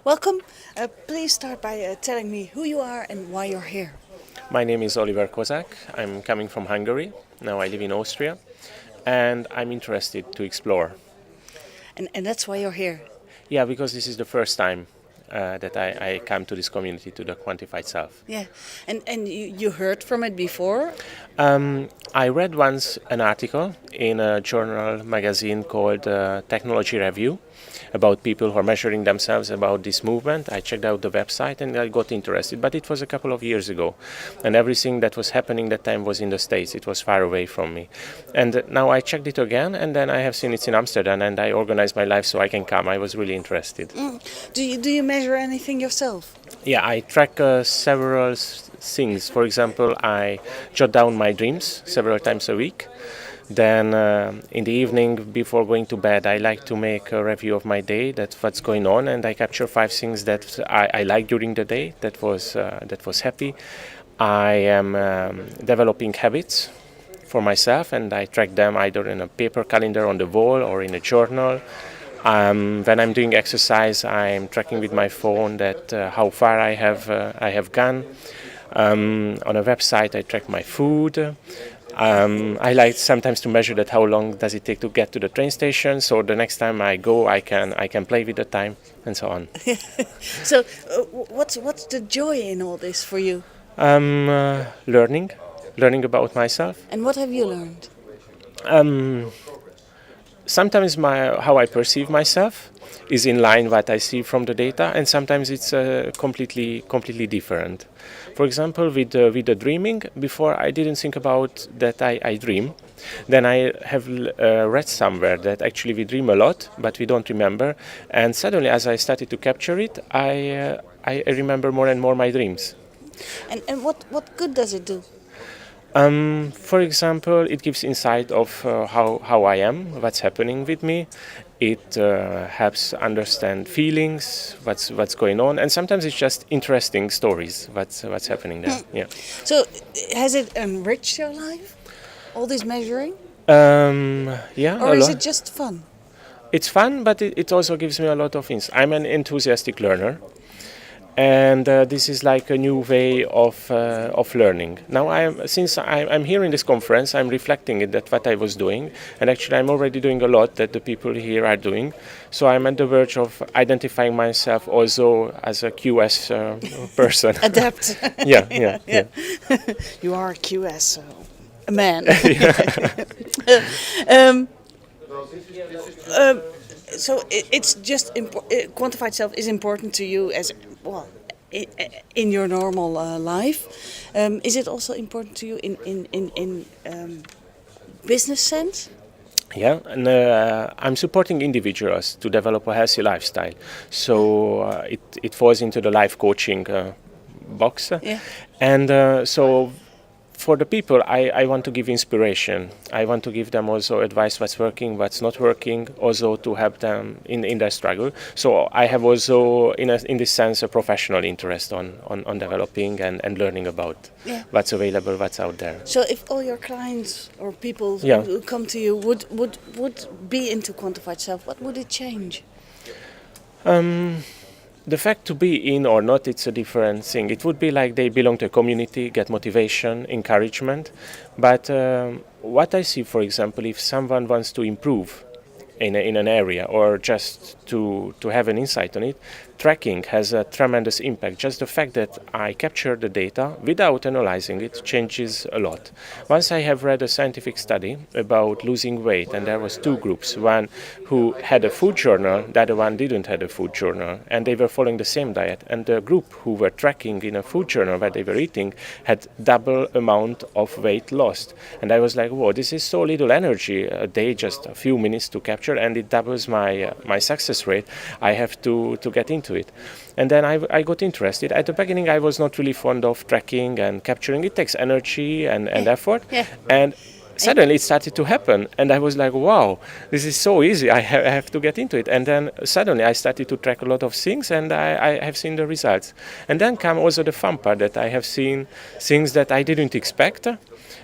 Welcome. Please start by telling me who you are and why you're here. My name is Oliver Kozak. I'm coming from Hungary. Now I live in Austria and I'm interested to explore. And that's why you're here. Yeah, because this is the first time that I come to this community, to the Quantified Self. Yeah. And you heard from it before? I read once an article in a journal magazine called Technology Review about people who are measuring themselves about this movement. I checked out the website and I got interested, but it was a couple of years ago. And everything that was happening that time was in the States. It was far away from me. And now I checked it again and then I have seen it's in Amsterdam and I organized my life so I can come. I was really interested. Do you measure anything yourself? Yeah, I track several things. For example, I jot down my dreams several times a week. Then in the evening before going to bed, I like to make a review of my day, that's what's going on, and I capture 5 things that I like during the day, that was happy. I am developing habits for myself and I track them either in a paper calendar on the wall or in a journal. When I'm doing exercise, I'm tracking with my phone that how far I have gone. On a website, I track my food. I like sometimes to measure that how long does it take to get to the train station. So the next time I go, I can play with the time and so on. So, what's the joy in all this for you? Learning about myself. And what have you learned? Sometimes how I perceive myself is in line what I see from the data, and sometimes it's completely different. For example, with the dreaming, before I didn't think about that I dream. Then I have read somewhere that actually we dream a lot, but we don't remember. And suddenly, as I started to capture it, I remember more and more my dreams. And what good does it do? For example, it gives insight of how I am, what's happening with me. It helps understand feelings, what's going on, and sometimes it's just interesting stories, what's happening there. Yeah. So, has it enriched your life? All this measuring? Yeah. Or a is lot. it just fun? It's fun, but it also gives me a lot of things. I'm an enthusiastic learner. And this is like a new way of learning. Now, since I'm here in this conference, I'm reflecting it that what I was doing, and actually I'm already doing a lot that the people here are doing. So I'm at the verge of identifying myself also as a QS person. Adapt. Yeah. You are a QS, a man. So it's just quantified self is important to you as well in your normal life. Is it also important to you in business sense? Yeah, and I'm supporting individuals to develop a healthy lifestyle. So it falls into the life coaching box. Yeah. And so for the people, I want to give inspiration. I want to give them also advice what's working, what's not working, also to help them in their struggle. So I have also, in this sense, a professional interest on developing and learning about what's available, what's out there. So if all your clients or people who come to you would be into quantified self, what would it change? The fact to be in or not, it's a different thing. It would be like they belong to a community, get motivation, encouragement. But what I see, for example, if someone wants to improve in an area or just to have an insight on it, tracking has a tremendous impact. Just the fact that I capture the data without analyzing it changes a lot. Once I have read a scientific study about losing weight, and there was 2 groups, one who had a food journal, the other one didn't have a food journal, and they were following the same diet. And the group who were tracking in a food journal what they were eating had double amount of weight lost. And I was like, whoa, this is so little energy a day, just a few minutes to capture, and it doubles my success rate. I have to get into it. And then I got interested. At the beginning, I was not really fond of tracking and capturing. It takes energy and effort. Yeah. And suddenly it started to happen. And I was like, wow, this is so easy. I have to get into it. And then suddenly I started to track a lot of things and I have seen the results. And then come also the fun part that I have seen things that I didn't expect.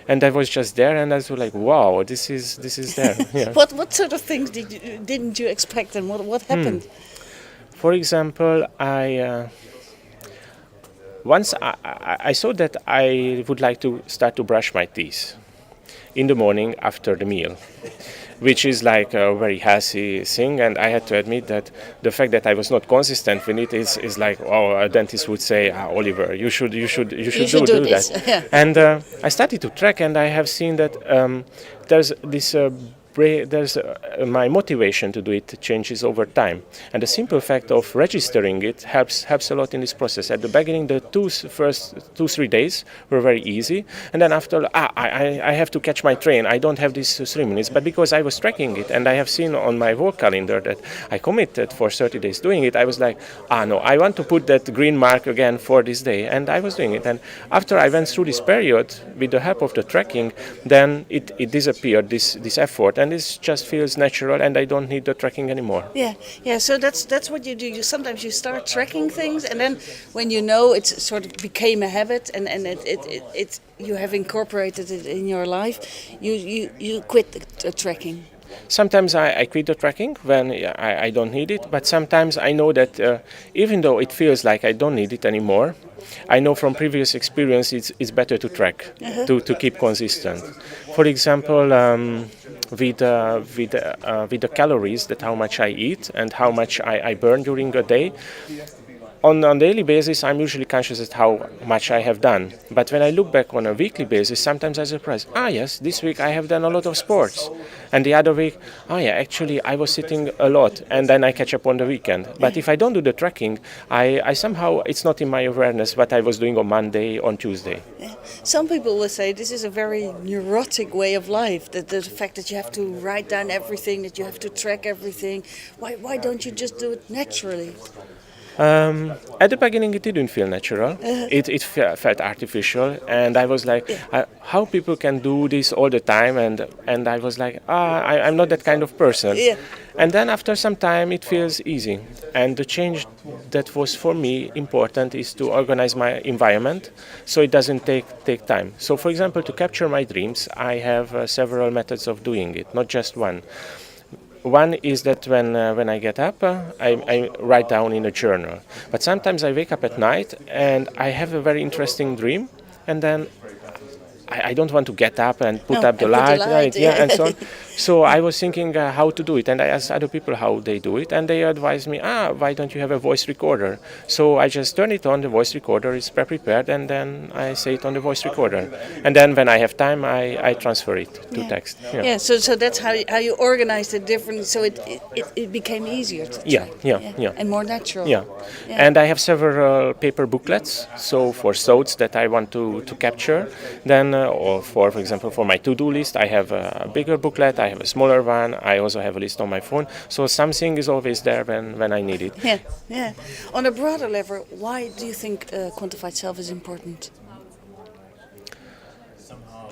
And I was just there, and I was like, "Wow, this is there." Yeah. What sort of things didn't you expect, and what happened? For example, once I saw that I would like to start to brush my teeth in the morning after the meal, which is like a very healthy thing. And I had to admit that the fact that I was not consistent with it is like, oh, a dentist would say, Oliver, you should do this. that. Yeah. And I started to track, and I have seen that there's this. My motivation to do it changes over time, and the simple fact of registering it helps a lot in this process. At the beginning, the first 2-3 days were very easy, and then after, I have to catch my train. I don't have these 3 minutes, but because I was tracking it and I have seen on my work calendar that I committed for 30 days doing it, I was like, no, I want to put that green mark again for this day, and I was doing it. And after I went through this period with the help of the tracking, then it disappeared, this effort, and it just feels natural, and I don't need the tracking anymore. Yeah. So that's what you do. Sometimes you start tracking things, and then when you know it's sort of became a habit, and it you have incorporated it in your life, you quit the tracking. Sometimes I quit the tracking when I don't need it, but sometimes I know that even though it feels like I don't need it anymore, I know from previous experience it's better to track, to keep consistent. For example, with the calories, that how much I eat and how much I burn during a day. On a daily basis, I'm usually conscious of how much I have done. But when I look back on a weekly basis, sometimes I'm surprised. Yes, this week I have done a lot of sports. And the other week, actually I was sitting a lot, and then I catch up on the weekend. But if I don't do the tracking, I somehow, it's not in my awareness what I was doing on Monday, on Tuesday. Yeah. Some people will say this is a very neurotic way of life, that the fact that you have to write down everything, that you have to track everything. Why don't you just do it naturally? At the beginning, it didn't feel natural. It felt artificial, and I was like, how people can do this all the time, and I was like, I'm not that kind of person. Yeah. And then after some time, it feels easy. And the change that was for me important is to organize my environment so it doesn't take time. So, for example, to capture my dreams, I have several methods of doing it, not just one. One is that when I get up, I write down in a journal. But sometimes I wake up at night and I have a very interesting dream, and then I don't want to get up and put up the light, and so on. So I was thinking how to do it, and I asked other people how they do it, and they advised me, why don't you have a voice recorder? So I just turn it on, the voice recorder is prepared, and then I say it on the voice recorder. And then when I have time, I transfer it to text. Yeah, so that's how you organized it differently, so it became easier to track. Yeah. And more natural. Yeah. And I have several paper booklets, so for thoughts that I want to capture, then or for example, for my to-do list, I have a bigger booklet, I have a smaller one, I also have a list on my phone, so something is always there when I need it. Yeah. On a broader level, why do you think quantified self is important?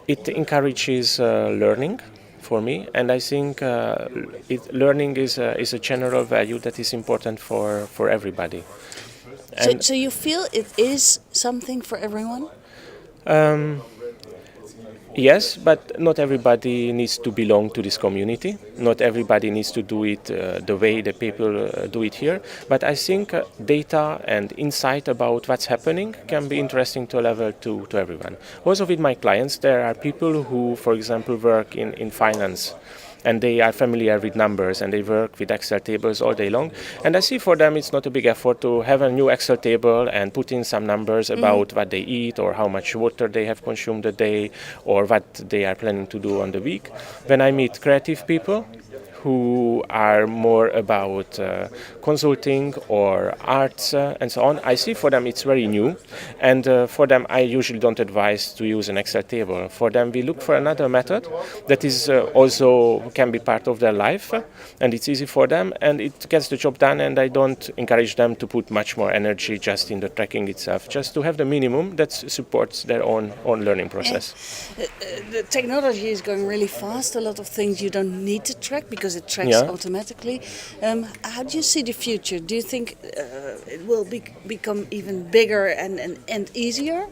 It encourages learning for me, and I think learning is a general value that is important for everybody. So you feel it is something for everyone? Yes, but not everybody needs to belong to this community. Not everybody needs to do it the way that people do it here. But I think data and insight about what's happening can be interesting to a level to everyone. Also with my clients, there are people who, for example, work in finance. And they are familiar with numbers, and they work with Excel tables all day long. And I see for them it's not a big effort to have a new Excel table and put in some numbers about what they eat, or how much water they have consumed a day, or what they are planning to do on the week. When I meet creative people who are more about consulting or arts and so on, I see for them it's very new, and for them I usually don't advise to use an Excel table. For them we look for another method that is also can be part of their life, and it's easy for them and it gets the job done, and I don't encourage them to put much more energy just in the tracking itself, just to have the minimum that supports their own learning process. The technology is going really fast. A lot of things you don't need to track because it tracks automatically. How do you see the future? Do you think it will become even bigger and easier?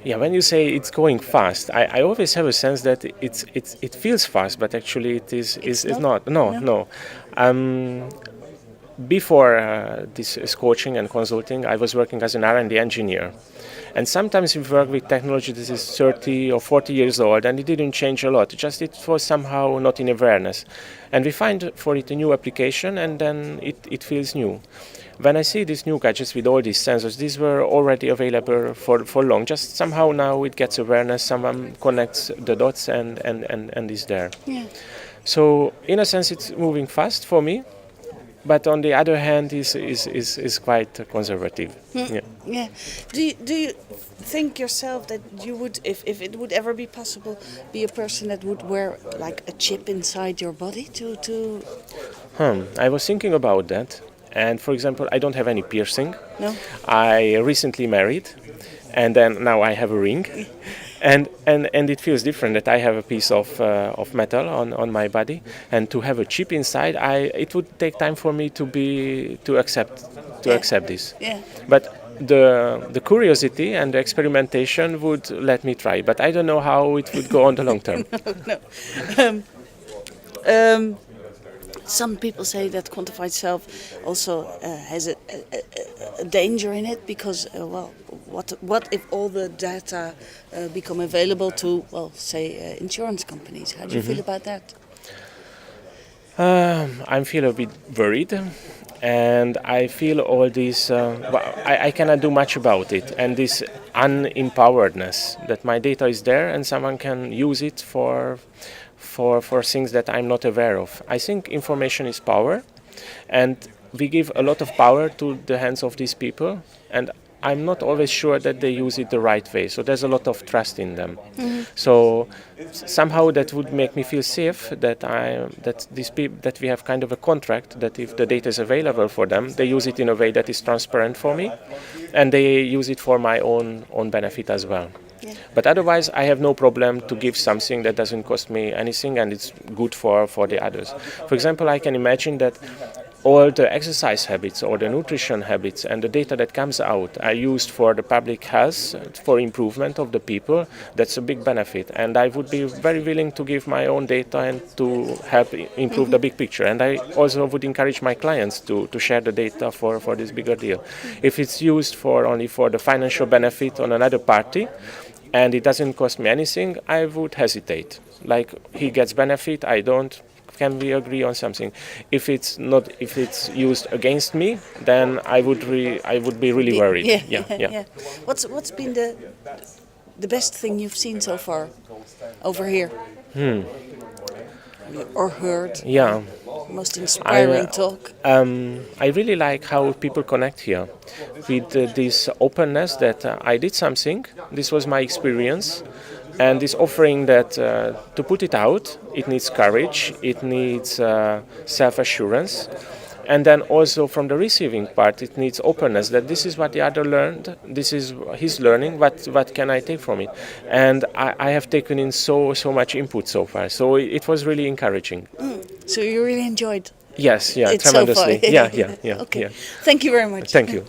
Yeah, when you say it's going fast, I always have a sense that it feels fast, but actually it's not. No, No? no. Um, Before this coaching and consulting, I was working as an R&D engineer. And sometimes we work with technology that is 30 or 40 years old and it didn't change a lot. Just it was somehow not in awareness. And we find for it a new application and then it feels new. When I see these new gadgets with all these sensors, these were already available for long. Just somehow now it gets awareness, someone connects the dots and is there. Yeah. So in a sense it's moving fast for me. But on the other hand, is quite conservative. Yeah. Yeah. Do you think yourself that you would, if it would ever be possible, be a person that would wear like a chip inside your body to I was thinking about that. And for example, I don't have any piercing. no? I recently married, and then now I have a ring. And it feels different that I have a piece of metal on my body, and to have a chip inside, it would take time for me to accept this. Yeah. But the curiosity and the experimentation would let me try, but I don't know how it would go on the long term. No. Um, some people say that quantified self also has a danger in it because, what if all the data become available to, say, insurance companies? How do you feel about that? I feel a bit worried, and I feel all this. I cannot do much about it, and this unempoweredness that my data is there and someone can use it for things that I'm not aware of. I think information is power, and we give a lot of power to the hands of these people, and I'm not always sure that they use it the right way. So there's a lot of trust in them. Mm-hmm. So somehow that would make me feel safe that that we have kind of a contract that if the data is available for them, they use it in a way that is transparent for me, and they use it for my own benefit as well. Yeah. But otherwise, I have no problem to give something that doesn't cost me anything and it's good for the others. For example, I can imagine that all the exercise habits or the nutrition habits and the data that comes out are used for the public health, for improvement of the people. That's a big benefit. And I would be very willing to give my own data and to help improve the big picture. And I also would encourage my clients to share the data for this bigger deal. If it's used only for the financial benefit on another party, and it doesn't cost me anything, I would hesitate. Like, he gets benefit, I don't. Can we agree on something? If it's used against me, then I would be really worried. Yeah. What's been the best thing you've seen so far over here? Or heard? Yeah. Most inspiring talk? I really like how people connect here with this openness that I did something. This was my experience. And this offering that to put it out, it needs courage, it needs self-assurance. And then also from the receiving part, it needs openness, that this is what the other learned, this is his learning, what can I take from it? And I have taken in so much input so far, so it was really encouraging. So you really enjoyed Yes, it tremendously. So far. Yeah. Okay. Yeah. Thank you very much. Thank you.